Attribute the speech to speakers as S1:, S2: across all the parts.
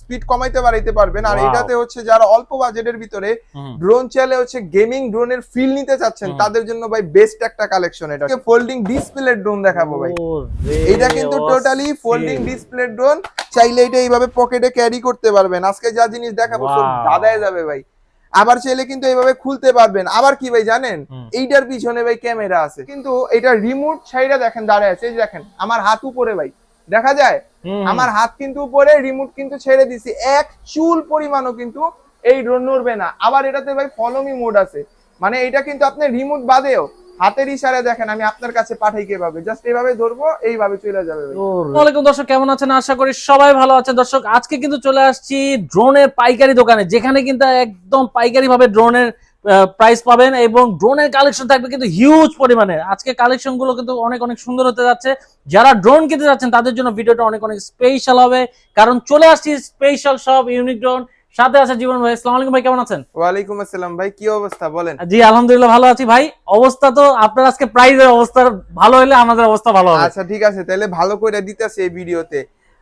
S1: Speed কমাইতে বাড়াইতে পারবেন। আর এটাতে হচ্ছে যারা অল্প বাজেটের ভিতরে ড্রোন চাইলে হচ্ছে গেমিং ড্রোনের ফিল নিতে চাচ্ছেন তাদের জন্য ভাই বেস্ট একটা কালেকশন। এটা ফোল্ডিং ডিসপ্লে ড্রোন দেখাবো ভাই। এটা কিন্তু টোটালি ফোল্ডিং ডিসপ্লে ড্রোন, চাইলে এটা এইভাবে পকেটে ক্যারি করতে পারবেন। আজকে যা জিনিস দেখাবো সব দাদায় যাবে ভাই। আবার চাইলে কিন্তু এইভাবে খুলতে পারবেন। আবার কি ভাই জানেন, এইটার পিছনে ভাই ক্যামেরা আছে, কিন্তু এটা রিমোট সাইডে দেখেন দাঁড়ায় আছে, এই দেখেন আমার হাত উপরে ভাই, দেখা যায় আমার হাত কিন্তু উপরে, রিমোট কিন্তু ছেড়ে দিছি, এক চুল পরিমাণও কিন্তু এই ড্রোন নড়বে না। আবার এটাতে ভাই ফলো মি মোড আছে, মানে এটা কিন্তু আপনি রিমোট বাদেও হাতের ইশারা দেখেন আমি আপনার কাছে পাঠাই কিভাবে, জাস্ট এইভাবে ধরবো এইভাবে চলে যাবে।
S2: আসসালামু আলাইকুম দর্শক, কেমন আছেন? আশা করি সবাই ভালো আছেন। দর্শক আজকে কিন্তু চলে আসছি ড্রোনের পাইকারি দোকানে, যেখানে কিন্তু একদম পাইকারি ভাবে ড্রোনের প্রাইস পাবেন এবং ড্রোনের কালেকশন থাকবে কিন্তু হিউজ পরিমাণে। আজকে কালেকশন গুলো কিন্তু অনেক অনেক সুন্দর হতে যাচ্ছে। যারা ড্রোন কিনতে যাচ্ছেন তাদের জন্য ভিডিওটা অনেক অনেক স্পেশাল হবে, কারণ চলে আসছি স্পেশাল সব ইউনিক ড্রোন। সাথে আছে জীবন ভাই। আসসালামু আলাইকুম ভাই, কেমন আছেন?
S1: ওয়ালাইকুম আসসালাম ভাই, কি অবস্থা বলেন?
S2: জি আলহামদুলিল্লাহ ভালো আছি ভাই। অবস্থা তো আপনার আজকে প্রাইজের অবস্থা ভালো হলে আমাদের অবস্থা ভালো হবে।
S1: আচ্ছা ঠিক আছে, তাহলে ভালো করে দিতেছে এই ভিডিওতে।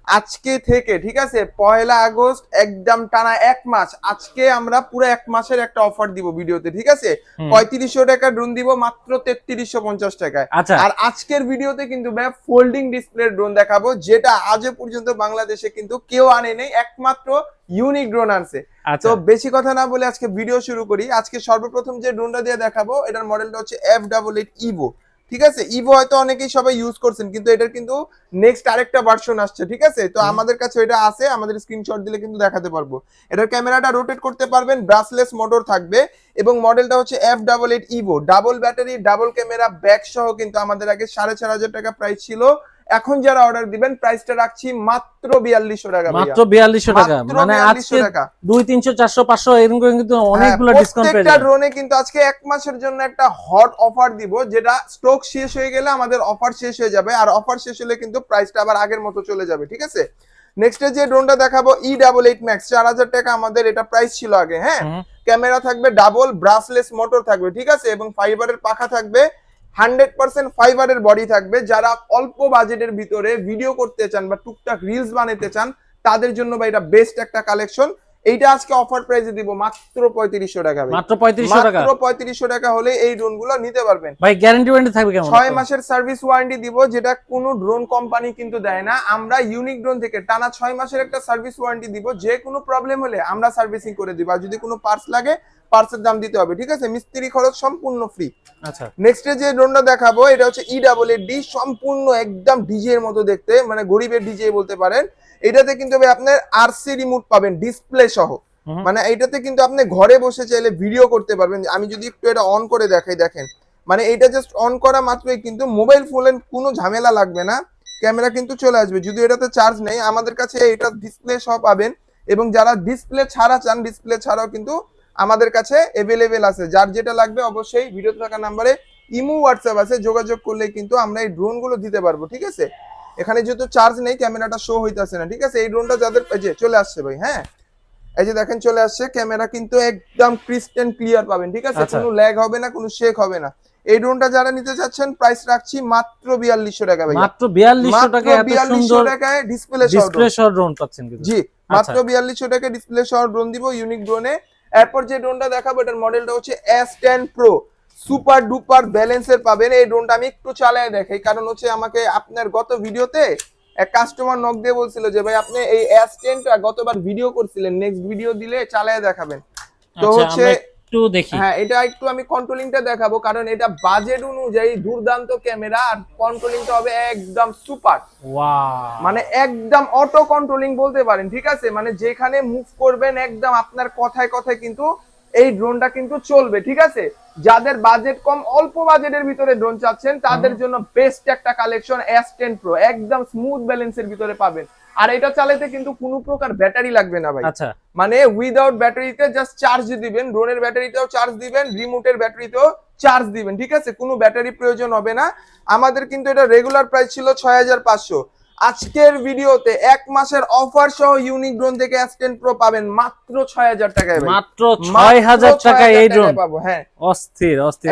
S1: আজকে থেকে ঠিক আছে 1 আগস্ট একদম টানা 1 মাস, আজকে আমরা পুরো 1 মাসের একটা অফার দিব ভিডিওতে, ঠিক আছে? 3500 টাকা ড্রোন দিব মাত্র 3350 টাকায়। আর আজকের ভিডিওতে কিন্তু ভাই ফোল্ডিং ডিসপ্লে ড্রোন দেখাবো, যেটা আজ পর্যন্ত বাংলাদেশে কিন্তু কেউ আনে নেই, একমাত্র ইউনিক ড্রোন আনছে। তো বেশি কথা না বলে আজকে ভিডিও শুরু করি। আজকে সর্বপ্রথম যে ড্রোনটা দিয়ে দেখাবো এটার মডেলটা হচ্ছে F88 ইভো, ঠিক আছে? ইভো হয়তো অনেকেই সবাই ইউজ করছেন, কিন্তু এটার কিন্তু নেক্সট আরেকটা ভার্সন আসছে, ঠিক আছে? তো আমাদের কাছে এটা আছে, আমাদের স্ক্রিনশট দিলে কিন্তু দেখাতে পারবো। এটার ক্যামেরাটা রোটেট করতে পারবেন, ব্রাসলেস মোটর থাকবে এবং মডেলটা হচ্ছে F88 Evo, double battery double camera back সহ। কিন্তু আমাদের আগে 4500 টাকা প্রাইস ছিল, এখন যারা অর্ডার দিবেন প্রাইসটা রাখছি মাত্র 4200 টাকা।
S2: মাত্র 4200 টাকা, মানে আজকে 200 300 400 500 এরকম কিন্তু অনেকগুলো ডিসকাউন্ট পেয়ে যাবেন।
S1: প্রত্যেকটা ড্রোনে কিন্তু আজকে 1 মাসের জন্য একটা হট অফার দিব, যেটা স্টক শেষ হয়ে গেলে আমাদের অফার শেষ হয়ে যাবে, আর অফার শেষ হলে কিন্তু প্রাইসটা আবার আগের মতো চলে যাবে, ঠিক আছে? নেক্সট যে ড্রোনটা দেখাবো E88 Max, 4000 টাকা আমাদের এটা প্রাইস ছিল আগে। হ্যাঁ, ক্যামেরা থাকবে ডাবল, ব্রাসলেস মোটর থাকবে, ঠিক আছে? এবং ফাইবারের পাখা থাকবে, 100% ফাইবারের বডি থাকবে। যারা অল্প বাজেটের ভিতরে ভিডিও করতে চান বা টুকটাক রিলস বানাতে চান তাদের জন্য ভাই এটা বেস্ট একটা কালেকশন। এইটা আজকে অফার প্রাইসে দিব মাত্র 3500 টাকা।
S2: মাত্র 3500 টাকা,
S1: মাত্র 3500 টাকা হলে এই ড্রোনগুলো নিতে পারবেন।
S2: ভাই গ্যারান্টি ওয়ারেন্টি থাকবে কেমন?
S1: 6 মাসের সার্ভিস ওয়ারেন্টি দিব, যেটা কোনো ড্রোন কোম্পানি কিন্তু দেয় না। আমরা ইউনিক ড্রোন থেকে টানা 6 মাসের একটা সার্ভিস ওয়ারেন্টি দিব, যে কোনো প্রবলেম হলে আমরা সার্ভিসিং করে দিব। আর যদি কোনো পার্টস লাগে পার্টসের দাম দিতে হবে, ঠিক আছে? মিস্ত্রি খরচ সম্পূর্ণ ফ্রি।
S2: আচ্ছা,
S1: নেক্সট যে ড্রোনটা দেখাবো এটা হচ্ছে E88D, সম্পূর্ণ একদম ডিজে এর মতো দেখতে, মানে গরিবের ডিজে বলতে পারেন। এটাতে কিন্তু আপনার আরসি রিমোট পাবেন ডিসপ্লে সহ, মানে এটাতে কিন্তু আপনি ঘরে বসে চাইলে ভিডিও করতে পারবেন। আমি যদি একটু এটা অন করে দেখাই, দেখেন মানে এটা জাস্ট অন করা মাত্রই কিন্তু মোবাইল ফোনের কোনো ঝামেলা লাগবে না, ক্যামেরা কিন্তু চলে আসবে। যদি এটাতে চার্জ নেই, আমাদের কাছে এটা ডিসপ্লে সহ পাবেন। এবং যারা ডিসপ্লে ছাড়া চান, ডিসপ্লে ছাড়াও কিন্তু আমাদের কাছে अवेलेबल আছে। যার যেটা লাগবে অবশ্যই ভিডিওতে থাকা নম্বরে ইমো হোয়াটসঅ্যাপ আছে, যোগাযোগ করলে কিন্তু আমরা এই ড্রোন গুলো দিতে পারবো, ঠিক আছে? এখানে যেহেতু চার্জ নেই ক্যামেরাটা শো হইতাছে না, ঠিক আছে? এই ড্রোনটা যাদের এই যে চলে আসছে ভাই, হ্যাঁ এই যে দেখেন চলে আসছে, ক্যামেরা কিন্তু একদম ক্রিস্টাল ক্লিয়ার পাবেন, ঠিক আছে? কোনো ল্যাগ হবে না, কোনো শেক হবে না। এই ড্রোনটা যারা নিতে চাচ্ছেন প্রাইস রাখছি মাত্র 4200 টাকা ভাই।
S2: মাত্র 4200 টাকা, এত সুন্দর
S1: টাকায় ডিসপ্লে সহ ড্রোন পাচ্ছেন কিন্তু। জি, মাত্র 4200 টাকা ডিসপ্লে সহ ড্রোন দিব ইউনিক ড্রোনে। এরপর যে ড্রোনটা দেখাবো এটার মডেলটা হচ্ছে S10 Pro, সুপার ডুপার ব্যালেন্সের পাবেন। এই ড্রোনটা আমি একটু চালায় দেখাই, কারণ হচ্ছে আমাকে আপনার গত ভিডিওতে এক কাস্টমার নক দিয়ে বলছিল যে ভাই আপনি এই S10 টা গতবার ভিডিও করছিলেন, নেক্সট ভিডিও দিলে চালায় দেখাবেন। তো হচ্ছে
S2: একটু দেখি,
S1: হ্যাঁ এটা একটু আমি কন্ট্রোলিংটা দেখাবো, কারণ এটা বাজেট অনুযায়ী দুর্দান্ত ক্যামেরা, আর কন্ট্রোলিংটা হবে একদম সুপার।
S2: ওয়াও,
S1: মানে একদম অটো কন্ট্রোলিং বলতে পারেন, ঠিক আছে? মানে যেখানে মুভ করবেন একদম আপনার কথায় কথায় কিন্তু এই ড্রোনটা কিন্তু চলবে, ঠিক আছে? যাদের বাজেট কম, অল্প বাজেটের ভিতরে ড্রোন চাচ্ছেন তাদের জন্য বেস্ট একটা কালেকশন S10 Pro, একদম স্মুথ ব্যালেন্সের ভিতরে পাবেন। আর এটা চালাতে কিন্তু কোনো প্রকার ব্যাটারি লাগবে না ভাই।
S2: আচ্ছা,
S1: মানে উইদাউট ব্যাটারিতে জাস্ট চার্জ দিবেন, ড্রোনের ব্যাটারিতেও চার্জ দিবেন, রিমোটের ব্যাটারিতেও চার্জ দিবেন, ঠিক আছে? কোনো ব্যাটারি প্রয়োজন হবে না। আমাদের কিন্তু এটা রেগুলার প্রাইস ছিল 6500, আজকের ভিডিওতে 1 মাসের অফার সহ ইউনিক ড্রোন থেকে S10 Pro পাবেন মাত্র 6000 টাকায় ভাই।
S2: মাত্র 6000 টাকায় এই ড্রোন
S1: পাবো। হ্যাঁ,
S2: অস্থির অস্থির।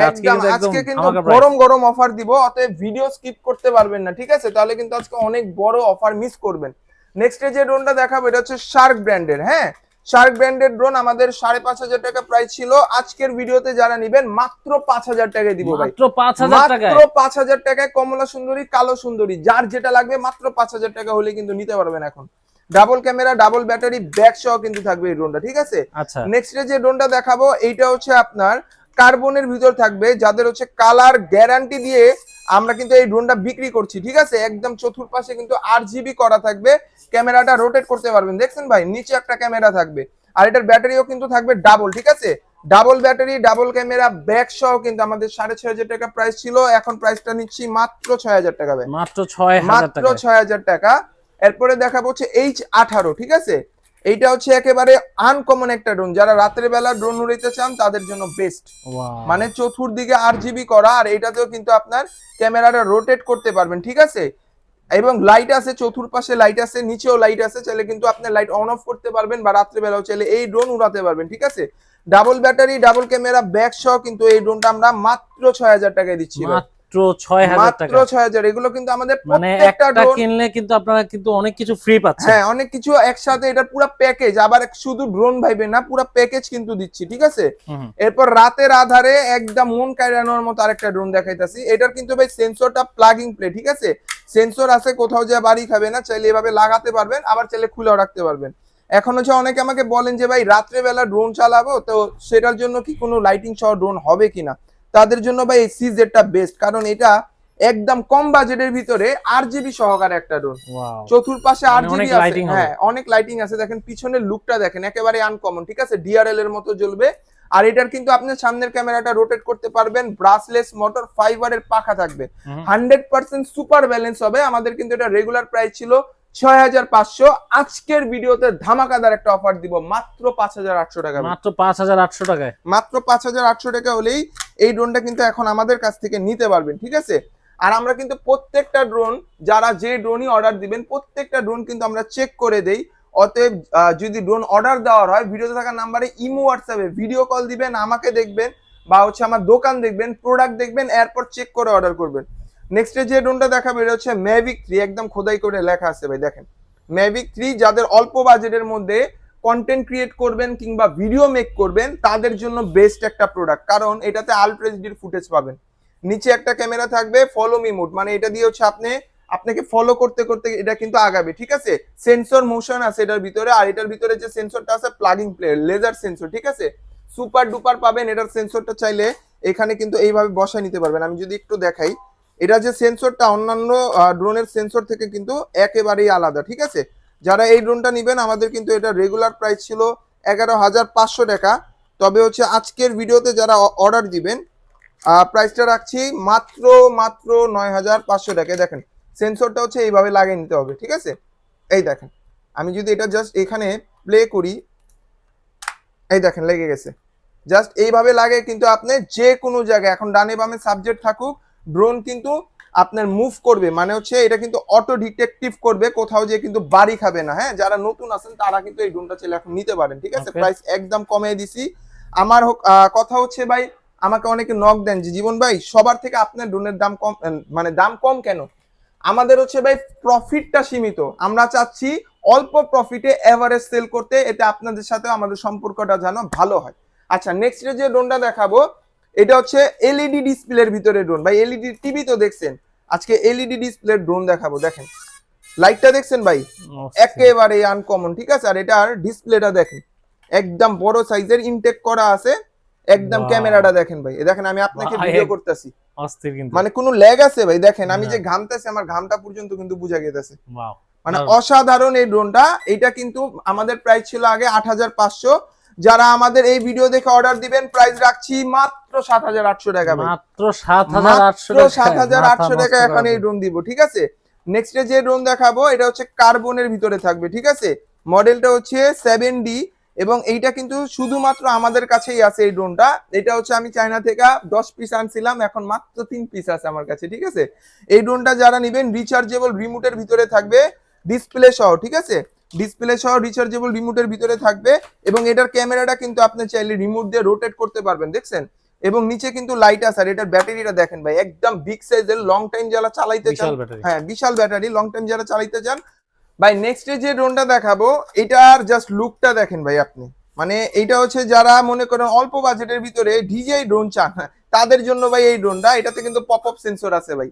S1: আজকে কিন্তু গরম গরম অফার দিব, অতএব ভিডিও স্কিপ করতে পারবেন না, ঠিক আছে? তাহলে কিন্তু আজকে অনেক বড় অফার মিস করবেন। নেক্সট যে ড্রোনটা দেখাবো এটা হচ্ছে শার্ক ব্র্যান্ডের, হ্যাঁ শার্ক ব্র্যান্ডের ড্রোন আমাদের 5,500 টাকা প্রাইস ছিল। আজকের ভিডিওতে যারা নেবেন মাত্র 5,000 টাকায় দিব ভাই,
S2: মাত্র 5,000 টাকায়,
S1: মাত্র 5,000 টাকায় কমলা সুন্দরী কালো সুন্দরী যার যেটা লাগবে মাত্র 5,000 টাকা হলে কিন্তু নিতে পারবেন। এখন double camera double battery back সহ কিন্তু থাকবে এই ড্রোনটা, ঠিক আছে।
S2: আচ্ছা
S1: নেক্সট যে ড্রোনটা দেখাবো এইটা হচ্ছে আপনার কার্বনের ভিতর থাকবে, যাদের হচ্ছে কালার গ্যারান্টি দিয়ে আমরা কিন্তু এই ড্রোনটা বিক্রি করছি, ঠিক আছে। একদম চতুর্পাশে কিন্তু RGB করা থাকবে, ক্যামেরাটা রোটেট করতে পারবেন, দেখছেন ভাই নিচে একটা ক্যামেরা থাকবে, আর এটার ব্যাটারিও কিন্তু থাকবে ডাবল, ঠিক আছে। Double battery double camera back সহ কিন্তু আমাদের 6,500 টাকা প্রাইস ছিল, এখন প্রাইসটা নিচ্ছি মাত্র 6,000 টাকা ভাই,
S2: মাত্র 6,000
S1: মাত্র
S2: টাকা।
S1: 6,000 টাকা। এরপরে দেখাবো হচ্ছে H18, ঠিক আছে। এইটা হচ্ছে একেবারে আনকমন একটা ড্রোন, যারা রাতের বেলা ড্রোন উড়াইতে চান তাদের জন্য বেস্ট। মানে চতুর্দিকে RGB করা, আর এটাতেও কিন্তু আপনার ক্যামেরাটা রোটেট করতে পারবেন, ঠিক আছে। এবং লাইট আছে, চতুর্পাশে লাইট আছে, নিচেও লাইট আছে, চাইলে কিন্তু আপনি লাইট অন অফ করতে পারবেন বা রাত্রে বেলাও চাইলে এই ড্রোন উড়াতে পারবেন, ঠিক আছে। Double battery double camera back সহ কিন্তু এই ড্রোনটা আমরা মাত্র 6,000 টাকায় দিচ্ছি,
S2: মাত্র 6,000
S1: মাত্র
S2: টাকা।
S1: 6,000। এগুলো কিন্তু আমাদের
S2: মানে
S1: প্রত্যেকটা
S2: একটা
S1: ড্রোন
S2: কিনলে কিন্তু আপনারা কিন্তু অনেক কিছু ফ্রি পাচ্ছেন।
S1: হ্যাঁ অনেক কিছু একসাথে, এটা পুরো প্যাকেজ, আবার শুধু ড্রোন ভাইবে না পুরো প্যাকেজ কিন্তু দিচ্ছি, ঠিক আছে। এরপর রাতের আধারে একদম মন কাড়ানোর মতো আরেকটা ড্রোন দেখাইতাছি। এটার কিন্তু ভাই সেন্সরটা প্লাগিং প্লে, ঠিক আছে। সেন্সর আছে, কোথাও যা বাড়ি খাবে না, চাইলে এভাবে লাগাতে পারবেন, আবার চাইলে খুলেও রাখতে পারবেন। এখন হচ্ছে অনেকে আমাকে বলেন যে ভাই রাত্রে বেলা ড্রোন চালাবো, তো সেটার জন্য কি কোনো লাইটিং সহ ড্রোন হবে কিনা, তাদের জন্য ভাই এই CZ-টা বেস্ট, কারণ এটা একদম কম বাজেটের ভিতরে RGB সহকারে একটা ড্রোন, চতুর্পাশে RGB আছে, হ্যাঁ অনেক লাইটিং আছে। দেখেন পিছনের লুকটা দেখেন একেবারে আনকমন, ঠিক আছে, DRL এর মতো জ্বলবে। আর এটার কিন্তু আপনি সামনের ক্যামেরাটা রোটেট করতে পারবেন, ব্রাসলেস মোটর ফাইবারের পাখা থাকবে, 100% সুপার ব্যালেন্স হবে। আমাদের কিন্তু এটা রেগুলার প্রাইস ছিল 6,500, আজকের ভিডিওতে ধামাকাদার একটা অফার দিব মাত্র 5,800 টাকা,
S2: মাত্র 5,800 টাকায়,
S1: মাত্র 5,800 টাকা হলেই এই ড্রোনটা কিন্তু এখন আমাদের কাছ থেকে নিতে পারবেন, ঠিক আছে। আর আমরা কিন্তু প্রত্যেকটা ড্রোন, যারা যে ড্রোনই অর্ডার দিবেন প্রত্যেকটা ড্রোন কিন্তু আমরা চেক করে দেই। অতএব যদি ড্রোন অর্ডার দেওয়ার হয় ভিডিওতে থাকা নাম্বারে ইমো হোয়াটসঅ্যাপে ভিডিও কল দিবেন, আমাকে দেখবেন বা হচ্ছে আমার দোকান দেখবেন, প্রোডাক্ট দেখবেন, এরপর চেক করে অর্ডার করবেন। নেক্সট যে ড্রোনটা দেখাবো এটা হচ্ছে ম্যাভিক 3, একদম খোদাই করে লেখা আছে ভাই, দেখেন ম্যাভিক 3। যাদের অল্প বাজেটের মধ্যে কন্টেন্ট ক্রিয়েট করবেন কিংবা ভিডিও মেক করবেন তাদের জন্য বেস্ট একটা প্রোডাক্ট, কারণ এটাতে আলট্রা এইচডির ফুটেজ পাবেন। নিচে একটা ক্যামেরা থাকবে ফলো মি মোড, মানে এটা দিয়ে হচ্ছে আপনাকে ফলো করতে করতে এটা কিন্তু আগাবে, ঠিক আছে। সেন্সর মোশন আছে এটার ভিতরে, আর এটার ভিতরে যে সেন্সরটা আছে প্লাগিং প্লে লেজার সেন্সর, ঠিক আছে। সুপার ডুপার পাবেন। এটার সেন্সরটা চাইলে এখানে কিন্তু এইভাবে বসায় নিতে পারবেন। আমি যদি একটু দেখাই, এটা যে সেন্সরটা অন্যান্য ড্রোনের সেন্সর থেকে কিন্তু একেবারেই আলাদা, ঠিক আছে। যারা এই ড্রোনটা নেবেন আমাদের কিন্তু এটা রেগুলার প্রাইস ছিল 11,500 টাকা, তবে হচ্ছে আজকের ভিডিওতে যারা অর্ডার দিবেন প্রাইসটা রাখছি মাত্র 9,500 টাকায়। দেখেন সেন্সরটা হচ্ছে এইভাবে লাগিয়ে নিতে হবে, ঠিক আছে। এই দেখেন আমি যদি এটা জাস্ট এখানে প্লে করি, এই দেখেন লেগে গেছে। জাস্ট এইভাবে লাগে কিন্তু আপনি যে কোনো জায়গায়, এখন ডানে বামে সাবজেক্ট থাকুক, ড্রোন কিন্তু আপনার মুভ করবে, মানে হচ্ছে এটা কিন্তু অটো ডিটেকটিভ করবে, কোথাও যে কিন্তু বাড়ি খাবে না। হ্যাঁ যারা নতুন আছেন তারা কিন্তু এই ড্রোনটা চাইলে এখন নিতে পারেন, ঠিক আছে। প্রাইস একদম কমিয়ে দিছি। আমার কথা হচ্ছে ভাই, আমাকে অনেকে নক দেন যে জীবন ভাই সবার থেকে আপনার ড্রোনের দাম কম, মানে দাম কম কেন? আমাদের হচ্ছে ভাই প্রফিটটা সীমিত, আমরা চাচ্ছি অল্প প্রফিটে এভারেজ সেল করতে, এটা আপনাদের সাথে আমাদের সম্পর্কটা যেন ভালো হয়। আচ্ছা নেক্সট যে ড্রোনটা দেখাবো এটা হচ্ছে এলইডি ডিসপ্লের ভিতরে ড্রোন। ভাই এলইডি টিভি তো দেখছেন, আজকে এলইডি ডিসপ্লের ড্রোন দেখাবো। দেখেন লাইটটা দেখছেন ভাই একেবারে আনকমন, ঠিক আছে। আর এটার ডিসপ্লেটা দেখেন একদম বড় সাইজের ইনটেক করা আছে, একদম ক্যামেরাটা দেখেন ভাই, দেখেন আমি আপনাকে ভিডিও করতেছি, মানে কোনো ল্যাগ আছে ভাই, দেখেন আমি যে ঘামতেছি আমার ঘামটা পর্যন্ত কিন্তু বুঝা গেছে, মানে অসাধারণ এই ড্রোনটা। এটা কিন্তু আমাদের প্রাইস ছিল আগে 8,500, যারা আমাদের এই ভিডিও দেখে অর্ডার দিবেন প্রাইস রাখছি মাত্র 7,800 টাকা,
S2: মাত্র 7,800
S1: টাকা এখন এই ড্রোন দিব, ঠিক আছে। নেক্সট যে ড্রোন দেখাবো এটা হচ্ছে কার্বনের ভিতরে থাকবে, ঠিক আছে। মডেলটা হচ্ছে 7D এবং এইটা কিন্তু শুধুমাত্র আমাদের কাছেই আছে এই ড্রোনটা। এটা হচ্ছে আমি চায়না থেকে 10 পিস আনছিলাম, এখন মাত্র 3 পিস আছে আমার কাছে, ঠিক আছে। এই ড্রোনটা যারা নেবেন রিচার্জেবল রিমোটের ভিতরে থাকবে, ডিসপ্লে সহ, ঠিক আছে, ডিসপ্লে সহ রিচার্জেবল রিমোটের ভিতরে থাকবে। এবং এটার ক্যামেরাটা কিন্তু আপনি চাইলে রিমোট দিয়ে রোটেট করতে পারবেন, দেখছেন। এবং নিচে কিন্তু লাইট আছে। আর এটার ব্যাটারিটা দেখেন ভাই একদম বিগ সাইজের, লং টাইম যারা চালাইতে চান, হ্যাঁ বিশাল ব্যাটারি, লং টাইম যারা চালাইতে চান ভাই নেক্সটে যে ড্রোনটা দেখাবো এটার জাস্ট লুকটা দেখেন ভাই আপনি, মানে এইটা হচ্ছে যারা মনে করেন অল্প বাজেটের ভিতরে ডিজেআই ড্রোন চান তাদের জন্য ভাই এই ড্রোনটা, এটাতে কিন্তু পপ আপ সেন্সর আছে ভাই,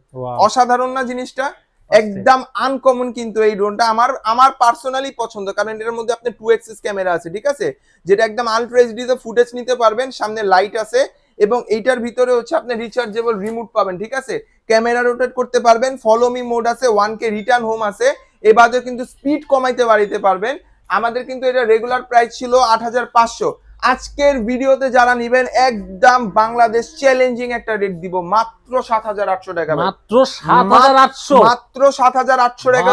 S1: অসাধারণ না জিনিসটা, একদম আনকমন কিন্তু এই ড্রোনটা আমার পার্সোনালি পছন্দ, কারণ এটার মধ্যে আপনার 2 এক্সিস ক্যামেরা আছে, ঠিক আছে, যেটা একদম আলট্রা এইচডি তে ফুটেজ নিতে পারবেন, সামনে লাইট আছে এবং এইটার ভিতরে হচ্ছে আপনি রিচার্জেবল রিমোট পাবেন, ঠিক আছে, ক্যামেরা রোটেট করতে পারবেন, ফলো মি মোড আছে, 1K রিটার্ন হোম আছে, এবারে কিন্তু স্পিড কমাইতে বাড়িতে পারবেন। আমাদের কিন্তু এটা রেগুলার প্রাইস ছিল 8500, আজকের ভিডিওতে যারা নেবেন একদম বাংলাদেশ চ্যালেঞ্জিং একটা রেট দিব, মাত্র 7800 টাকা,
S2: মাত্র 7800,
S1: মাত্র 7800 টাকা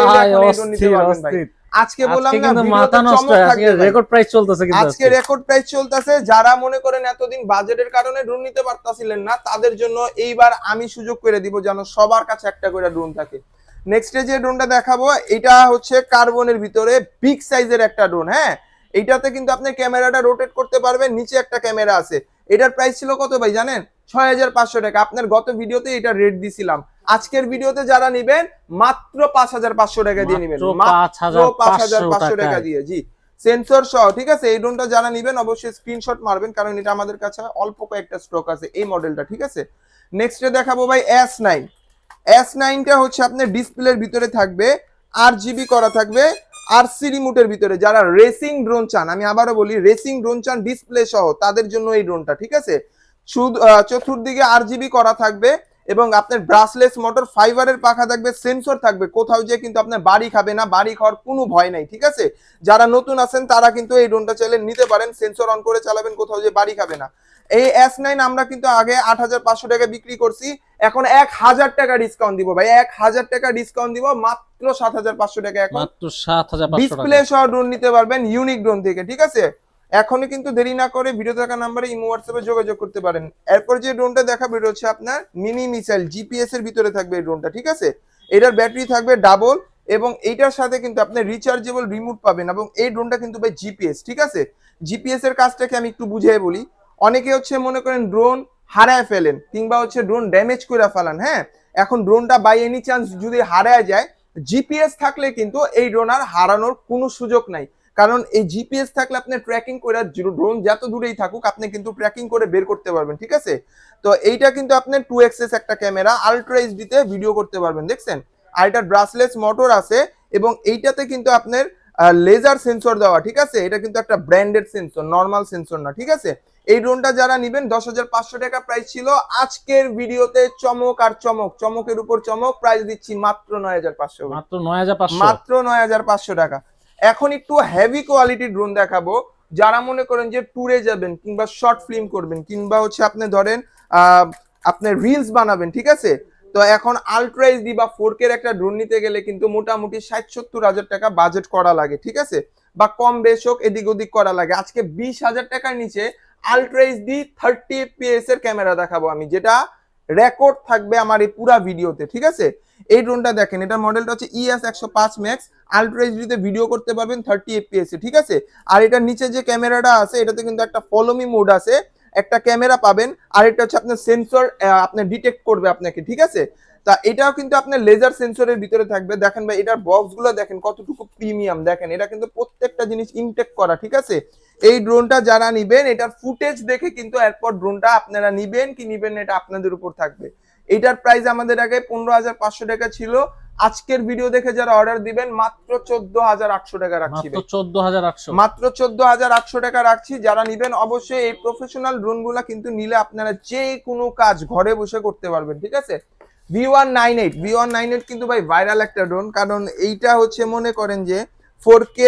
S1: নিতে পারবেন ভাই। আজকে বললাম না
S2: মাথা নষ্ট, আজকে রেকর্ড প্রাইস চলতেছে, কিন্তু
S1: আজকে রেকর্ড প্রাইস চলতেছে, যারা মনে করেন এতদিন বাজেটের কারণে ড্রোন নিতে পারতাছিলেন না তাদের জন্য এইবার আমি সুযোগ করে দিব যেন সবার কাছে একটা করে ড্রোন থাকে। নেক্সটে যে ড্রোনটা দেখাবো এটা হচ্ছে কার্বনের ভিতরে বিগ সাইজের একটা ড্রোন, হ্যাঁ, এইটাতে কিন্তু আপনি ক্যামেরাটা রোটেট করতে পারবেন, নিচে একটা ক্যামেরা আছে। এটার প্রাইস ছিল কত ভাই জানেন? 6500 টাকা। আপনার গত ভিডিওতে এটা রেট দিছিলাম, আজকের ভিডিওতে যারা নেবেন মাত্র 5500 টাকা দিয়ে নেবেন, মাত্র 5500 টাকা দিয়ে, জি সেন্সর সহ, ঠিক আছে। এই ড্রোনটা যারা নেবেন অবশ্যই স্ক্রিনশট মারবেন, কারণ এটা আমাদের কাছে অল্প কয়েকটা স্টক আছে এই মডেলটা, ঠিক আছে। নেক্সটে দেখাবো ভাই S9। S9টা হচ্ছে আপনার ডিসপ্লের ভিতরে থাকবে, RGB করা থাকবে, RC রিমোটের ভিতরে। যারা রেসিং ড্রোন চান, আমি আবারও বলি রেসিং ড্রোন চান ডিসপ্লে সহ, তাদের জন্য এই ড্রোনটা, ঠিক আছে। শুধু চতুর্দিকে RGB করা থাকবে এবং আপনার ব্রাসলেস মোটর, ফাইবারের পাখা থাকবে, সেন্সর থাকবে, কোথাও যে কিন্তু আপনার বাড়ি খাবে না, বাড়ি খাওয়ার কোনো ভয় নাই, ঠিক আছে। যারা নতুন আছেন তারা কিন্তু এই ড্রোনটা চাইলে নিতে পারেন, সেন্সর অন করে চালাবেন, কোথাও যে বাড়ি খাবে না। এই S9 আমরা কিন্তু আগে 8500 টাকা বিক্রি করছি, এখন 1000 টাকা ডিসকাউন্ট দিব ভাই, 1000 টাকা ডিসকাউন্ট দিব, মাত্র 7500 টাকা, এখন
S2: মাত্র 7500
S1: ডিসপ্লে সহ ড্রোন নিতে পারবেন ইউনিক ড্রোন থেকে, ঠিক আছে। এখনই কিন্তু দেরি না করে ভিডিও থাকা নাম্বারে ইমো হোয়াটসঅ্যাপে যোগাযোগ করতে পারেন। এরপর যে ড্রোনটা দেখাবো এটা হচ্ছে আপনার মিনি মিসাইল, জিপিএস এর ভিতরে থাকবে এই ড্রোনটা, ঠিক আছে। এটার ব্যাটারি থাকবে ডাবল এবং এইটার সাথে কিন্তু আপনি রিচার্জেবল রিমোট পাবেন, এবং এই ড্রোনটা কিন্তু ভাই জিপিএস, ঠিক আছে। জিপিএস এর কাজটাকে আমি একটু বুঝিয়ে বলি। অনেকে হচ্ছে মনে করেন ড্রোন হারায় ফেলেন কিংবা হচ্ছে ড্রোন ড্যামেজ করে ফেলান, হ্যাঁ, এখন ড্রোনটা বাই এনি চান্স যদি হারায় যায়, জিপিএস থাকলে কিন্তু এই ড্রোন আর হারানোর কোনো সুযোগ নাই, কারণ এই জিপিএস থাকলে আপনি ট্র্যাকিং করে ড্রোন যত দূরেই থাকুক আপনি কিন্তু ট্র্যাকিং করে বের করতে পারবেন, ঠিক আছে। তো এইটা কিন্তু আপনি 2 এক্সিস একটা ক্যামেরা, আলট্রা এইচডি তে ভিডিও করতে পারবেন, দেখছেন। আর এটা ব্রাসলেস মোটর আছে এবং এইটাতে কিন্তু আপনার লেজার সেন্সর দেওয়া, ঠিক আছে। এটা কিন্তু একটা ব্র্যান্ডেড সেন্সর, নরমাল সেন্সর না, ঠিক আছে। এই ড্রোনটা যারা নেবেন 10500 টাকা প্রাইস ছিল, আজকের ভিডিওতে চমক আর চমক, চমকের উপর চমক, প্রাইস দিচ্ছি মাত্র 9500,
S2: মাত্র 9500,
S1: মাত্র 9500 টাকা। এখন একটু হেভি কোয়ালিটির ড্রোন দেখাবো, যারা মনে করেন যে ট্যুরে যাবেন কিংবা শর্ট ফিল্ম করবেন কিংবা হচ্ছে আপনি ধরেন আপনি রিলস বানাবেন, ঠিক আছে। তো এখন আলট্রা এইচডি বা 4K এর একটা ড্রোন নিতে গেলে কিন্তু মোটামুটি 60-70 হাজার টাকা বাজেট করা লাগে, ঠিক আছে, বা কম বেশ হোক এদিক ওদিক করা লাগে। আজকে 20,000 টাকার নিচে আলট্রা এইচডি 30 fps এর ক্যামেরা দেখাবো আমি, যেটা রেকর্ড থাকবে আমার এই পুরা ভিডিওতে, ঠিক আছে। এই ড্রোনটা দেখেন, এটা মডেলটা হচ্ছে ES105 Max, আলট্রা এইচডি তে ভিডিও করতে পারবেন 30 fps এ, ঠিক আছে। আর এটার নিচে যে ক্যামেরাটা আছে এটাতে কিন্তু একটা ফলো মি মোড আছে, একটা ক্যামেরা পাবেন, আর এটা হচ্ছে আপনার সেন্সর আপনার ডিটেক্ট করবে আপনাকে, ঠিক আছে। তা এটাও কিন্তু আপনার লেজার সেন্সরের ভিতরে থাকবে। দেখেন ভাই এটার বক্সগুলো দেখেন কতটুকু প্রিমিয়াম, দেখেন এটা কিন্তু প্রত্যেকটা জিনিস ইনটেক করা, ঠিক আছে। এই ড্রোনটা যারা নিবেন এটার ফুটেজ দেখে কিন্তু এরপর ড্রোনটা আপনারা নিবেন কি নিবেন এটা আপনাদের উপর থাকবে। এটার প্রাইস আমাদের আগে 15500 টাকা ছিল, আজকের ভিডিও দেখে যারা অর্ডার দিবেন মাত্র 14800 টাকা রাখছি,
S2: মাত্র 14800,
S1: মাত্র 14800 টাকা রাখছি। যারা নিবেন অবশ্যই এই প্রফেশনাল ড্রোনগুলো কিন্তু নিলে আপনারা যে কোনো কাজ ঘরে বসে করতে পারবেন, ঠিক আছে। V198 কিন্তু ভাই ভাইরাল একটা ড্রোন, কারণ এইটা হচ্ছে মনে করেন যে 4K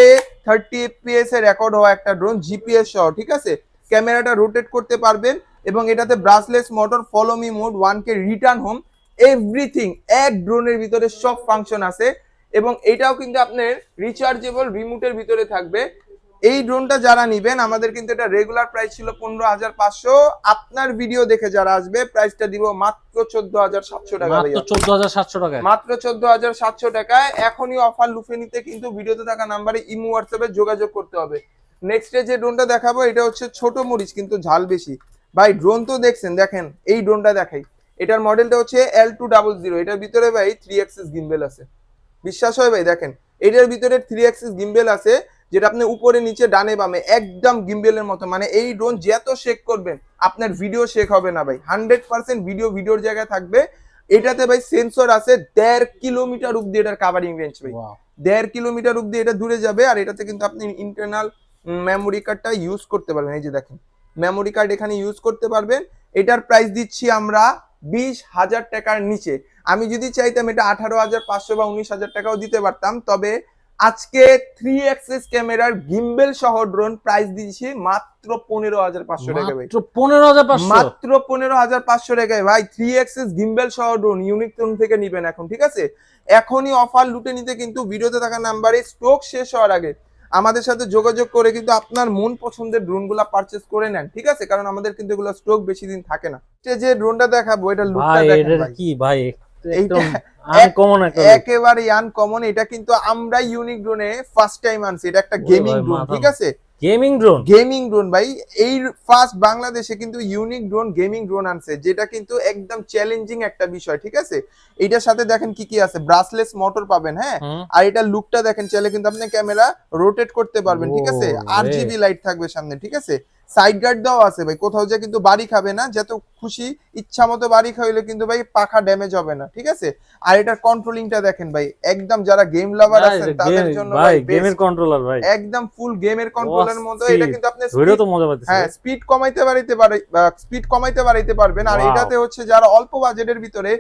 S1: 30 fps এর রেকর্ড হওয়া একটা ড্রোন, জিপিএস সহ, ঠিক আছে। ক্যামেরাটা রোটেট করতে পারবেন এবং এটাতে brushless motor, follow me mode, 1K return home, everything এক ড্রোনের ভিতরে সব ফাংশন আছে। এবং এটাও কিন্তু আপনার রিচার্জেবল রিমোটের ভিতরে থাকবে। এই ড্রোনটা যারা নিবেন আমাদের কিন্তু এটা রেগুলার প্রাইস ছিল 15500, আপনার ভিডিও দেখে যারা আসবে প্রাইসটা দিব মাত্র 14700 টাকা,
S2: মাত্র 14700 টাকা,
S1: মাত্র 14700 টাকায়। এখনই অফার লুফে নিতে কিন্তু ভিডিওতে থাকা নাম্বারে ইমো হোয়াটসঅ্যাপে যোগাযোগ করতে হবে। নেক্সটে যে ড্রোনটা দেখাবো এটা হচ্ছে ছোট মরিচ কিন্তু ঝাল বেশি ভাই। ড্রোন তো দেখছেন, দেখেন এই ড্রোনটা দেখাই, এটার মডেলটা হচ্ছে L200, এটার ভিতরে ভাই 3 অ্যাক্সিস গিম্বেল আছে, বিশ্বাস হয় ভাই? দেখেন এটার ভিতরে 3 অ্যাক্সিস গিম্বেল আছে, যেটা আপনি উপরে নিচে ডানে বামে একদম গিম্বেলের মতো, মানে এই ড্রোন যত শেক করবেন আপনার ভিডিও শেক হবে না ভাই, 100% ভিডিওর জায়গায় থাকবে। এটাতে ভাই সেন্সর আছে 1.5 কিলোমিটার অব্দি এটার কাভারিং রেঞ্জ ভাই, 1.5 কিলোমিটার অব্দি এটা দূরে যাবে। আর এটাতে কিন্তু আপনি ইন্টারনাল মেমোরি কার্ডটা ইউজ করতে পারবেন, এই যে দেখেন মেমোরি কার্ড এখানে ইউজ করতে পারবেন। এটার প্রাইস দিচ্ছি আমরা 20,000 টাকার নিচে। আমি যদি চাইতাম এটা 18,500 বা 19,000 টাকাও দিতে পারতাম, তবে আজকে 3 অ্যাক্সিস ক্যামেরার গিম্বেল সহ ড্রোন প্রাইস দিচ্ছি মাত্র 15,500 টাকা ভাই,
S2: মাত্র 15,500,
S1: মাত্র 15,500 টাকায় ভাই 3 অ্যাক্সিস গিম্বেল সহ ড্রোন ইউনিক ড্রোন থেকে নিবেন এখন, ঠিক আছে? এখনই অফার লুটে নিতে কিন্তু ভিডিওতে থাকা নাম্বারে স্টক শেষ হওয়ার আগে আমাদের সাথে যোগাযোগ করে কিন্তু আপনার মন পছন্দের ড্রোনগুলো পারচেজ করে নেন, ঠিক আছে? কারণ আমাদের কিন্তু এগুলো স্টক বেশি দিন থাকে না। যে ড্রোনটা দেখাবো এটা লুকটা
S2: ভাই
S1: দেখেন
S2: এটা
S1: ভাই,
S2: কি ভাই,
S1: এইটা
S2: আনকমন একটা look।
S1: একেবারে আনকমন। এটা কিন্তু আমরা ইউনিক ড্রোনে ফার্স্ট টাইম আনছি, এটা একটা গেমিং ড্রোন, ঠিক আছে? গেমিং ড্রোন ভাই, এই ফার্স্ট বাংলাদেশে কিন্তু ইউনিক ড্রোন গেমিং ড্রোন আনছে, যেটা কিন্তু একদম চ্যালেঞ্জিং একটা বিষয়, ঠিক আছে? এটার সাথে দেখেন কি কি আছে, ব্রাসলেস মোটর পাবেন, হ্যাঁ, আর এটা লুকটা দেখেন, চাইলে কিন্তু আপনি ক্যামেরা রোটেট করতে পারবেন, ঠিক আছে? RGB লাইট থাকবে সামনে, ঠিক আছে? সাইড গার্ড দেওয়া আছে ভাই, কোথাও যে কিন্তু বাড়ি খাবে না, যত খুশি ইচ্ছা মতো বাড়ি খাইলে কিন্তু ভাই পাখা ড্যামেজ হবে না, ঠিক আছে? আর এটার কন্ট্রোলিংটা দেখেন ভাই, একদম যারা গেম লাভার আছেন তাদের জন্য ভাই গেমের কন্ট্রোলার ভাই, একদম ফুল গেমের কন্ট্রোলারের মতো। এটা কিন্তু আপনি
S2: ধরেও তো মজা পাচ্ছেন,
S1: হ্যাঁ, স্পিড কমাইতে পারবেন। আর এটাতে হচ্ছে যারা অল্প বাজেটের ভিতরে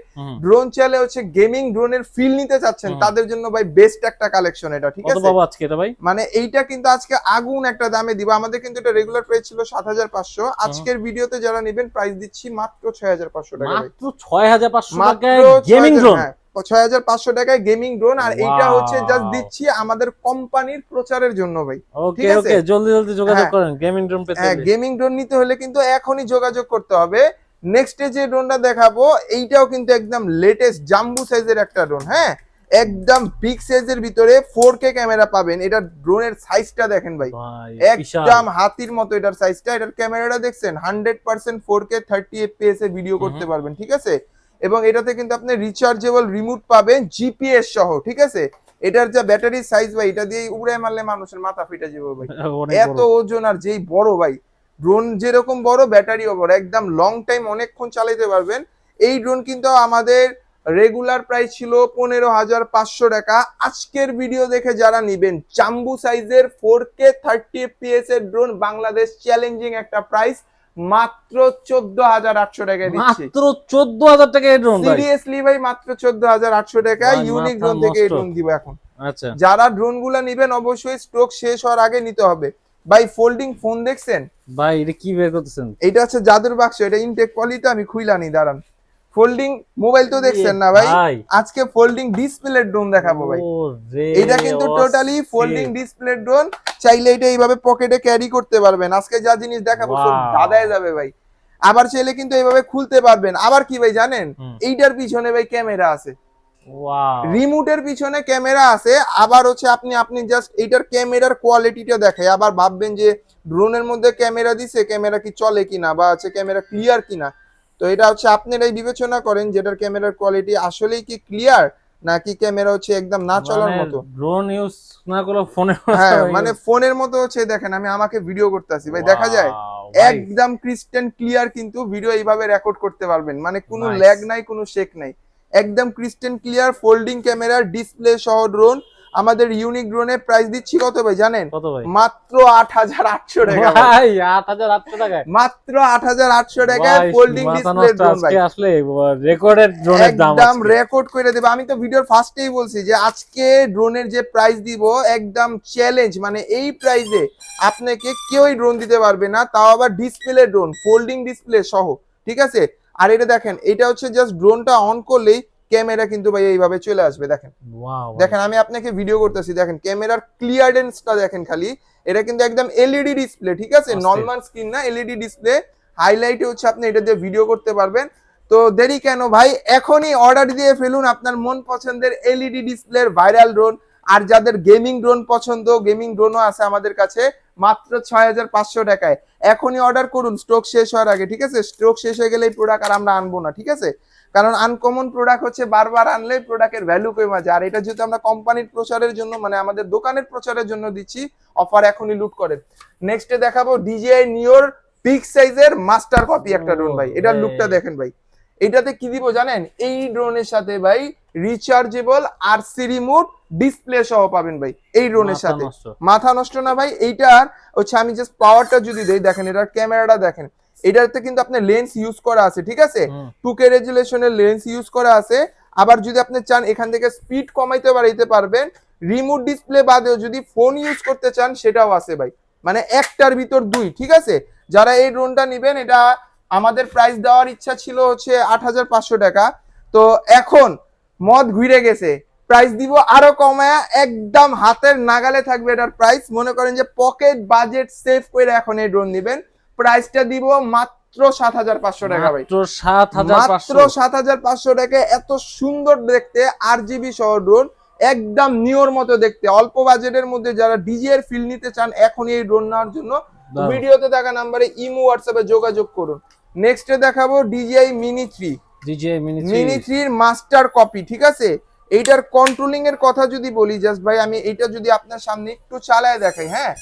S1: ড্রোন চাইলে হচ্ছে গেমিং ড্রোনের ফিল নিতে চাচ্ছেন তাদের জন্য ভাই বেস্ট একটা কালেকশন এটা, ঠিক আছে?
S2: আজকে এটা ভাই
S1: মানে এইটা কিন্তু আজকে আগুন একটা দামে দিব। আমাদের কিন্তু এটা রেগুলার প্রাইস ছিল 7,500, আজকের ভিডিওতে যারা নেবেন প্রাইস দিচ্ছি মাত্র 6,500 টাকা,
S2: মাত্র 6,500 টাকায়
S1: মাত্র
S2: গেমিং ড্রোন,
S1: 6,500 টাকায় গেমিং ড্রোন। আর এইটা হচ্ছে জাস্ট দিচ্ছি আমাদের কোম্পানির প্রচারের জন্য ভাই,
S2: ওকে ওকে, জলদি জলদি যোগাযোগ করেন গেমিং ড্রোন পেতে।
S1: হ্যাঁ, গেমিং ড্রোন নিতে হলে কিন্তু এখনই যোগাযোগ করতে হবে। নেক্সট যে ড্রোনটা দেখাবো এইটাও কিন্তু একদম লেটেস্ট জাম্বু সাইজের একটা ড্রোন, হ্যাঁ, একদম বিগ সাইজের ভিতরে 4K ক্যামেরা পাবেন। এটা ড্রোনের সাইজটা দেখেন ভাই, একদম হাতির মতো এটার সাইজটা। এটার ক্যামেরাটা দেখছেন 100% 4K 30 fps এ ভিডিও করতে পারবেন, ঠিক আছে? এবং এটাতে কিন্তু আপনি রিচার্জেবল রিমোট পাবেন জিপিএস সহ, ঠিক আছে? এটার যা ব্যাটারি সাইজ ভাই, এটা দিয়ে উড়ে মারলে মানুষের মাথা ফেটে যাবে ভাই, এত ওজন। আর যেই বড় ভাই ড্রোন, যেরকম বড় ব্যাটারিও বড়, একদম লং টাইম অনেকক্ষণ চালাতে পারবেন। এই ড্রোন কিন্তু আমাদের রেগুলার প্রাইস ছিল 15,500 টাকা। আজকের ভিডিও দেখে যারা নিবেন জাম্বু সাইজের 4K 30 fps এর ড্রোন, বাংলাদেশ চ্যালেঞ্জিং একটা প্রাইস, মাত্র 14,800 টাকায় দিচ্ছি।
S2: মাত্র 14,000 টাকা এই ড্রোন,
S1: সিরিয়াসলি ভাই, মাত্র 14,800 টাকা ইউনিক ড্রোন থেকে এই ড্রোন দিব এখন।
S2: আচ্ছা,
S1: যারা ড্রোন গুলা নিবেন অবশ্যই স্টক শেষ হওয়ার আগে নিতে হবে ভাই। ফোল্ডিং ফোন দেখছেন
S2: ভাই, এটা কি বের করতেছেন?
S1: এটা হচ্ছে জাদুর বাক্স, এটা ইনটেক কোয়ালিটি, আমি খুইলানি, দাঁড়ান। ফোল্ডিং মোবাইল তো দেখছেন না ভাই, আজকে ফোল্ডিং ডিসপ্লে ড্রোন দেখাবো ভাই। এটা কিন্তু টোটালি ফোল্ডিং ডিসপ্লে ড্রোন, চাইলে এটা এইভাবে পকেটে ক্যারি করতে পারবেন। আজকে যা জিনিস দেখাবো সব দাদায় যাবে ভাই। আবার চাইলে কিন্তু এইভাবে খুলতে পারবেন। আবার কি ভাই জানেন, এইটার পিছনে ভাই ক্যামেরা আছে, রিমোটের পিছনে ক্যামেরা আছে। আবার হচ্ছে আপনি জাস্ট এইটার ক্যামেরার কোয়ালিটিটা দেখে আবার ভাববেন যে ড্রোনের মধ্যে ক্যামেরা দিছে, ক্যামেরা কি চলে কিনা বা হচ্ছে ক্যামেরা ক্লিয়ার কিনা। তো এটা হচ্ছে আপনারাই বিবেচনা করেন যেটার ক্যামেরার কোয়ালিটি আসলেই কি ক্লিয়ার নাকি ক্যামেরা হচ্ছে একদম না চলার মতো।
S2: ড্রোন ইউজ না করে ফোনে,
S1: হ্যাঁ মানে ফোনের মতো হচ্ছে, দেখেন আমি আমাকে ভিডিও করতেছি ভাই, দেখা যায় একদম ক্রিস্টাল ক্লিয়ার, কিন্তু ভিডিও এইভাবে রেকর্ড করতে পারবেন, মানে কোনো ল্যাগ নাই, কোনো শেক নাই, একদম ক্রিস্টাল ক্লিয়ার ফোল্ডিং ক্যামেরার ডিসপ্লে সহ ড্রোন। আমাদের ইউনিক ড্রোনের প্রাইস দিচ্ছি কত ভাই জানেন? মাত্র 8,800 টাকা ভাই, 8,800 টাকা, মাত্র 8,800 টাকায় ফোল্ডিং ডিসপ্লে ড্রোন ভাই। আসলে রেকর্ডেড ড্রোনের দাম একদম রেকর্ড করে দেব। আমি তো ভিডিওর ফার্স্টেই বলছি যে আজকে ড্রোনের যে প্রাইস দিব একদম চ্যালেঞ্জ, মানে এই প্রাইসে আপনাকে কেউই ড্রোন দিতে পারবে না, তাও আবার ডিসপ্লে ড্রোন, ফোল্ডিং ডিসপ্লে সহ, ঠিক আছে? আর এটা দেখেন, এটা হচ্ছে জাস্ট ড্রোনটা অন করলেই ক্যামেরা কিন্তু ভাই এইভাবে চলে আসবে, দেখেন। দেখেন আমি আপনাকে ভিডিও করতেছি, দেখেন ক্যামেরার ক্লিয়ারেন্সটা দেখেন খালি। এটা কিন্তু একদম এলইডি ডিসপ্লে, ঠিক আছে? নরমাল স্ক্রিন না, এলইডি ডিসপ্লে। হাইলাইটে হচ্ছে আপনি এটা দিয়ে ভিডিও করতে পারবেন। তো দেরি কেন ভাই, এখনই অর্ডার দিয়ে ফেলুন আপনার মন পছন্দের এলইডি ডিসপ্লের ভাইরাল ড্রোন। আর যাদের গেমিং ড্রোন পছন্দ, গেমিং ড্রোনও আছে আমাদের কাছে মাত্র 6,500 টাকায়। এখনই অর্ডার করুন স্টক শেষ হওয়ার আগে, ঠিক আছে? স্টক শেষ হয়ে গেলে এই প্রোডাক্ট আর আমরা আনবো না, ঠিক আছে? কারণ আনকমন প্রোডাক্ট হচ্ছে বারবার আনলে প্রোডাক্টের ভ্যালু কমে যায়। আর এটা যেহেতু আমরা কোম্পানির প্রচারের জন্য মানে আমাদের দোকানের প্রচারের জন্য দিচ্ছি, অফার এখনই লুট করেন। নেক্সটে দেখাবো DJI নিওর বিগ সাইজের মাস্টার কপি একটা ড্রোন ভাই, এটার লুকটা দেখেন ভাই। এটাতে কি দিব জানেন, এই ড্রোনের সাথে ভাই রিচার্জেবল আরসি রিমোট ডিসপ্লে সহ পাবেন ভাই এই ড্রোনের সাথে। মাথা নষ্ট না ভাই। এইটার হচ্ছে আমি জাস্ট পাওয়ারটা যদি দেই, দেখেন এটার ক্যামেরাটা দেখেন, এটাতে কিন্তু আপনার লেন্স ইউজ করা আছে, ঠিক আছে, 2K রেজুলেশনের লেন্স ইউজ করা আছে। আবার যদি আপনি চান এখান থেকে স্পিড কমাইতে বাড়াইতে পারবেন। রিমোট ডিসপ্লে বাদেও যদি ফোন ইউজ করতে চান সেটাও আছে ভাই, মানে একটার ভিতর দুই, ঠিক আছে। যারা এই ড্রোনটা নেবেন, এটা আমাদের প্রাইস দেওয়ার ইচ্ছা ছিল হচ্ছে 8,500 টাকা, তো এখন মদ ঘুরে গেছে, প্রাইস দিব আরো কমায়া, একদম হাতের নাগালে থাকবে এটার প্রাইস। মনে করেন যে পকেট বাজেট সেভ করে এখন এই ড্রোন নেবেন, প্রাইসটা দিব মাত্র 7,500 টাকা ভাই, মাত্র 7,500 টাকা। এত সুন্দর দেখতে RGB সহ ড্রোন, একদম নিওর মতো দেখতে, অল্প বাজেটের মধ্যে যারা DJI ফিল নিতে চান এখনই এই ড্রোন নেওয়ার জন্য ভিডিওতে থাকা নাম্বারে ইমো হোয়াটসঅ্যাপে যোগাযোগ করুন। নেক্সটে দেখাবো DJI Mini 3, Mini 3 এর মাস্টার কপি, ঠিক আছে। এইটার কন্ট্রোলিং এর কথা যদি বলি, জাস্ট ভাই আমি এইটা যদি আপনার সামনে একটু চালায় দেখাই, হ্যাঁ,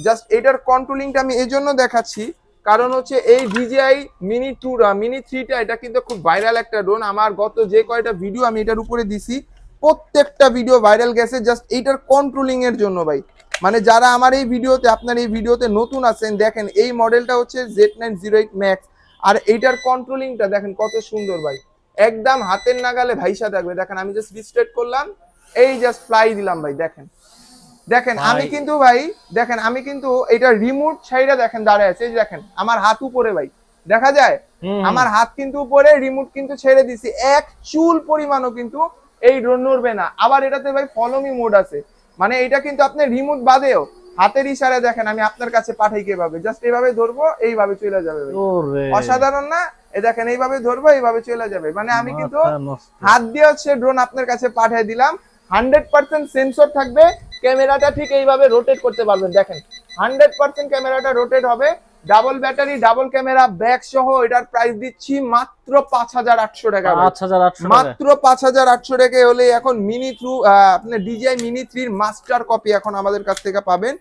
S1: জাস্ট এটার কন্ট্রোলিংটা আমি এই জন্য দেখাচ্ছি কারণ হচ্ছে এই DJI Mini 3টা এটা কিন্তু খুব ভাইরাল একটা ড্রোন। আমার গত যে কয়টা ভিডিও আমি এটার উপরে দিছি প্রত্যেকটা ভিডিও ভাইরাল গেছে জাস্ট এইটার কন্ট্রোলিং এর জন্য ভাই। মানে যারা আমার এই ভিডিওতে, আপনার এই ভিডিওতে নতুন আছেন, দেখেন এই মডেলটা হচ্ছে Z908 Max, আর এইটার কন্ট্রোলিংটা দেখেন কত সুন্দর ভাই, একদম হাতের নাগালে ভাইসা থাকবে। দেখেন আমি জাস্ট রিস্টার্ট করলাম, এই জাস্ট ফ্লাই দিলাম ভাই, দেখেন দেখেন আমি কিন্তু ভাই, দেখেন আমি কিন্তু এটা রিমোট ছাইরা দেখেন দাঁড়ায় আছে, এই দেখেন আমার হাত উপরে ভাই, দেখা যায় আমার হাত কিন্তু উপরে, রিমোট কিন্তু ছেড়ে দিছি, এক চুল পরিমাণও কিন্তু এই ড্রোন নড়বে না। আবার এটাতে ভাই ফলো মি মোড আছে, মানে এটা কিন্তু আপনি রিমোট বাদেও হাতের ইশারায় দেখেন আমি আপনার কাছে পাঠাই কিভাবে, জাস্ট এইভাবে ধরবো এইভাবে চলে যাবে ভাই, অসাধারণ না? এই দেখেন এইভাবে ধরবো এইভাবে চলে যাবে, মানে আমি কিন্তু হাত দিয়ে হচ্ছে ড্রোন আপনার কাছে পাঠিয়ে দিলাম। 100% সেন্সর থাকবে, ক্যামেরাটা ঠিক এইভাবে রোটেট করতে পারবেন, দেখেন 100% ক্যামেরাটা রোটেট হবে। Double battery, double camera, back সহ এটার প্রাইস দিচ্ছি মাত্র 5,800 টাকা, মাত্র 5,800 টাকা হলে এখন আপনি DJI Mini 3 মাস্টার কপি এখন আমাদের কাছ থেকে পাবেন।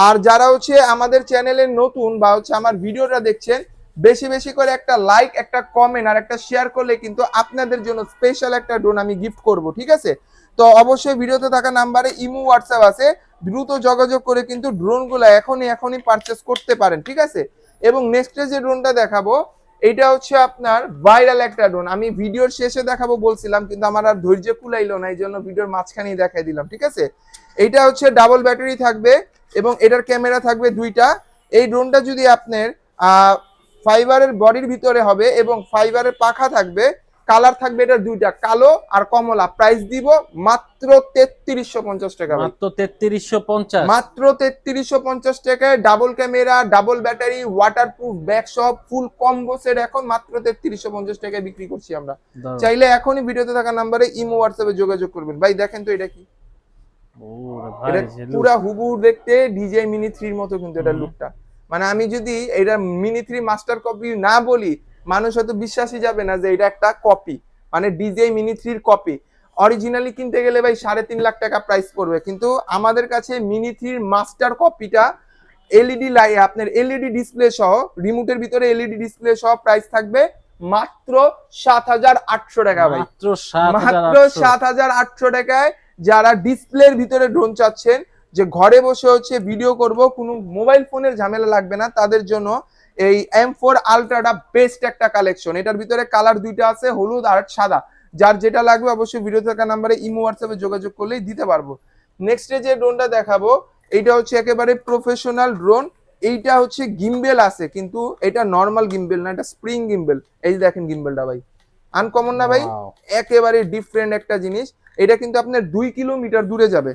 S1: আর যারা হচ্ছে আমাদের চ্যানেলে নতুন বা হচ্ছে আমার ভিডিওটা দেখছেন, বেশি বেশি করে একটা লাইক, একটা কমেন্ট আর একটা শেয়ার করলে কিন্তু আপনাদের জন্য স্পেশাল একটা ড্রোন আমি গিফট করব, ঠিক আছে। তো অবশ্যই ভিডিওতে থাকা নাম্বারে ইমো হোয়াটসঅ্যাপ আছে, দ্রুত যোগাযোগ করে কিন্তু ড্রোনগুলো এখনই পারচেস করতে পারেন, ঠিক আছে। এবং নেক্সটে যে ড্রোনটা দেখাবো এইটা হচ্ছে আপনার ভাইরাল একটা ড্রোন, আমি ভিডিওর শেষে দেখাবো বলছিলাম কিন্তু আমার আর ধৈর্য কুলাইলো না, এই জন্য ভিডিওর মাঝখানেই দেখাই দিলাম, ঠিক আছে। এইটা হচ্ছে ডাবল ব্যাটারি থাকবে এবং এটার ক্যামেরা থাকবে দুইটা। এই ড্রোনটা যদি আপনার ফাইবারের বডির ভিতরে হবে এবং ফাইবারের পাখা থাকবে, কালার থাকবে এটা দুইটা, কালো আর কমলা। প্রাইস দিব মাত্র 3350 টাকা,
S2: মাত্র 3350,
S1: মাত্র 3350 টাকায় double camera, double battery, waterproof bag সব ফুল কম্বো সেট এখন মাত্র 3350 টাকায় বিক্রি করছি আমরা। চাইলে এখনই ভিডিওতে থাকা নম্বরে ইমো হোয়াটসঅ্যাপে যোগাযোগ করবেন। ভাই দেখেন তো এটা কি, এটা পুরা হুবহু দেখতে DJI Mini 3 এর মতো কিন্তু এটা লুকটা, মানে আমি যদি এটা Mini 3 মাস্টার কপি না বলি মানুষ হয়তো বিশ্বাসই যাবে না যে এটা একটা কপি, মানে DJI Mini 3 এর কপি। অরিজিনালি কিনতে গেলে ভাই 3.5 লাখ টাকা প্রাইস পড়বে, কিন্তু আমাদের কাছে Mini 3 এর মাস্টার কপিটা LED লাইট, আপনার LED ডিসপ্লে সহ, রিমোটের ভিতরে LED ডিসপ্লে সহ প্রাইস থাকবে মাত্র 7,800 টাকা ভাই, মাত্র 7,800 টাকায়। যারা ডিসপ্লের ভিতরে ড্রোন চাচ্ছেন, যে ঘরে বসে হচ্ছে ভিডিও করব, কোনো মোবাইল ফোনের ঝামেলা লাগবে না, তাদের জন্য এই M4 আলট্রাটা বেস্ট একটা কালেকশন। এটার ভিতরে কালার দুইটা আছে, হলুদ আর সাদা, যার যেটা লাগবে অবশ্যই ভিডিও থাকা নাম্বারে ইমো হোয়াটসঅ্যাপে যোগাযোগ করলেই দিতে পারবো। নেক্সটে যে ড্রোনটা দেখাবো এইটা হচ্ছে একেবারে প্রফেশনাল ড্রোন, এইটা হচ্ছে গিম্বেল আছে, কিন্তু এটা নর্মাল গিম্বেল না, এটা স্প্রিং গিম্বেল। এই যে দেখেন গিম্বেলটা ভাই, আনকমন না ভাই, একেবারে ডিফারেন্ট একটা জিনিস। এটা কিন্তু আপনার 2 কিলোমিটার দূরে যাবে,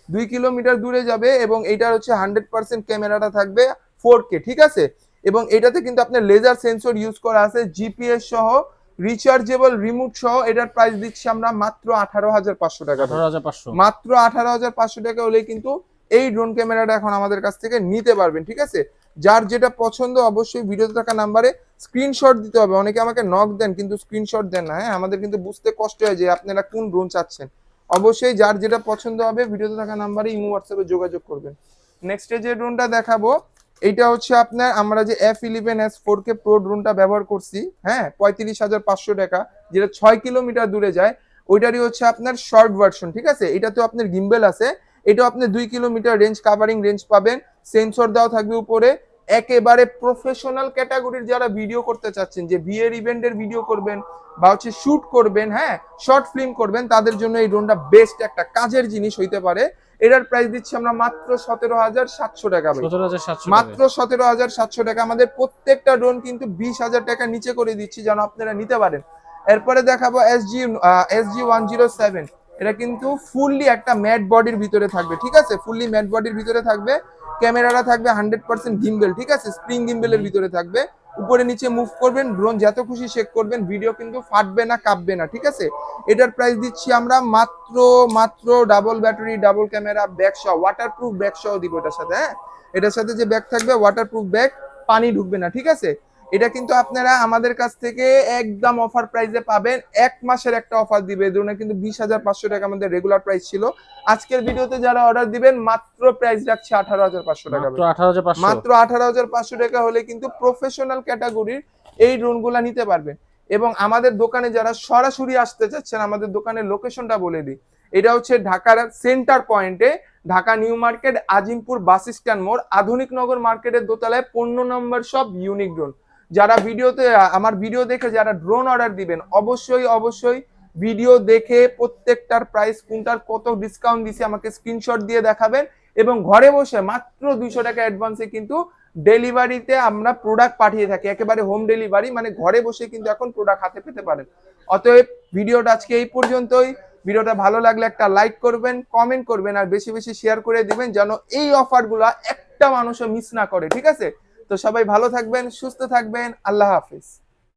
S1: 2 কিলোমিটার দূরে যাবে এবং এইটার হচ্ছে 100% ক্যামেরাটা থাকবে 4K, ঠিক আছে। এবং এটাতে কিন্তু আপনার লেজার সেন্সর ইউজ করা আছে, GPS সহ, রিচার্জেবল রিমোট সহ। এটার প্রাইস দিচ্ছি আমরা মাত্র 18,500 টাকা, মাত্র 18,500 টাকা হলে কিন্তু এই ড্রোন ক্যামেরাটা এখন আমাদের কাছ থেকে নিতে পারবেন, ঠিক আছে? যার যেটা পছন্দ অবশ্যই ভিডিওতে থাকা নাম্বারে স্ক্রিনশট দিতে হবে। অনেকে আমাকে নক দেন কিন্তু স্ক্রিনশট দেন না, হ্যাঁ আমাদের কিন্তু বুঝতে কষ্ট হয় যে আপনারা কোন ড্রোন চাচ্ছেন। অবশ্যই যার যেটা পছন্দ হবে ভিডিওতে থাকা নাম্বারে ইমো হোয়াটসঅ্যাপে যোগাযোগ করবেন। নেক্সটে যে ড্রোনটা দেখাবো এইটা হচ্ছে আপনার আমরা যে F11s 4K Pro ড্রোনটা ব্যবহার করছি, হ্যাঁ 35,500 টাকা, যেটা 6 কিলোমিটার দূরে যায়, ওইটারই হচ্ছে আপনার শর্ট ভার্সন, ঠিক আছে? এটা তো আপনার গিম্বেল আছে, এটাও আপনি 2 কিলোমিটার রেঞ্জ কাভারিং রেঞ্জ পাবেন, সেন্সর দেওয়া থাকবে উপরে। একেবারে প্রফেশনাল ক্যাটাগরির যারা ভিডিও করতে চাচ্ছেন, যে বিয়ের ইভেন্টের ভিডিও করবেন বা হচ্ছে শুট করবেন, হ্যাঁ শর্ট ফিল্ম করবেন, তাদের জন্য এই ড্রোনটা বেস্ট একটা কাজের জিনিস হইতে পারে। এটার প্রাইস দিচ্ছি আমরা মাত্র 17,700 টাকা,
S2: 17,700
S1: মাত্র 17,700 টাকা। আমাদের প্রত্যেকটা ড্রোন কিন্তু 20,000 টাকা নিচে করে দিচ্ছি যেন আপনারা নিতে পারেন। এরপরে দেখাবো SG-107, এটা কিন্তু ফুললি একটা ম্যাট বডির ভিতরে থাকবে, ঠিক আছে? ফুললি ম্যাট বডির ভিতরে থাকবে, ক্যামেরাটা থাকবে 100% গিম্বেল, ঠিক আছে? স্প্রিং গিম্বেলের ভিতরে থাকবে, উপরে নিচে মুভ করবেন, ড্রোন যত খুশি শেক করবেন, ভিডিও কিন্তু ফাটবে না কাঁপবে না, ঠিক আছে? এটার প্রাইস দিচ্ছি আমরা মাত্র double battery double camera bag সহ, ওয়াটারপ্রুফ ব্যাগ সহ দিব এটার সাথে, হ্যাঁ এটার সাথে যে ব্যাগ থাকবে ওয়াটারপ্রুফ ব্যাগ, পানি ঢুকবে না, ঠিক আছে? এটা কিন্তু আপনারা আমাদের কাছ থেকে একদম অফার প্রাইসে পাবেন, এক মাসের একটা অফার দিবে। এই ধরনের কিন্তু 20,500 টাকা আমাদের রেগুলার প্রাইস ছিল। আজকের ভিডিওতে যারা অর্ডার দিবেন মাত্র প্রাইস রাখছি 18,500 টাকা, মাত্র 18,500 টাকা হলে কিন্তু প্রফেশনাল ক্যাটাগরির এই ড্রোনগুলা নিতে পারবেন। এবং আমাদের দোকানে যারা সরাসরি আসতে চাচ্ছেন, আমাদের দোকানের লোকেশনটা বলে দিই, এটা হচ্ছে ঢাকার সেন্টার পয়েন্টে, Dhaka new market, Azimpur bus stand মোড়, আধুনিক নগর মার্কেটের দোতলায় 15 নম্বর শপ ইউনিক ড্রোন। যারা ভিডিওতে আমার ভিডিও দেখে যারা ড্রোন অর্ডার দিবেন অবশ্যই ভিডিও দেখে প্রত্যেকটার প্রাইস কোনটার কত ডিসকাউন্ট দিছি আমাকে স্ক্রিনশট দিয়ে দেখাবেন, এবং ঘরে বসে মাত্র 200 টাকা অ্যাডভান্সে কিন্তু ডেলিভারিতে আমরা প্রোডাক্ট পাঠিয়ে থাকি, একেবারে হোম ডেলিভারি, মানে ঘরে বসে কিন্তু এখন প্রোডাক্ট হাতে পেতে পারেন। অতএব ভিডিওটা আজকে এই পর্যন্তই। ভিডিওটা ভালো লাগলে একটা লাইক করবেন, কমেন্ট করবেন, আর বেশি বেশি শেয়ার করে দিবেন যেন এই অফারগুলো একটা মানুষও মিস না করে, ঠিক আছে? তো সবাই ভালো থাকবেন, সুস্থ থাকবেন, আল্লাহ হাফেজ।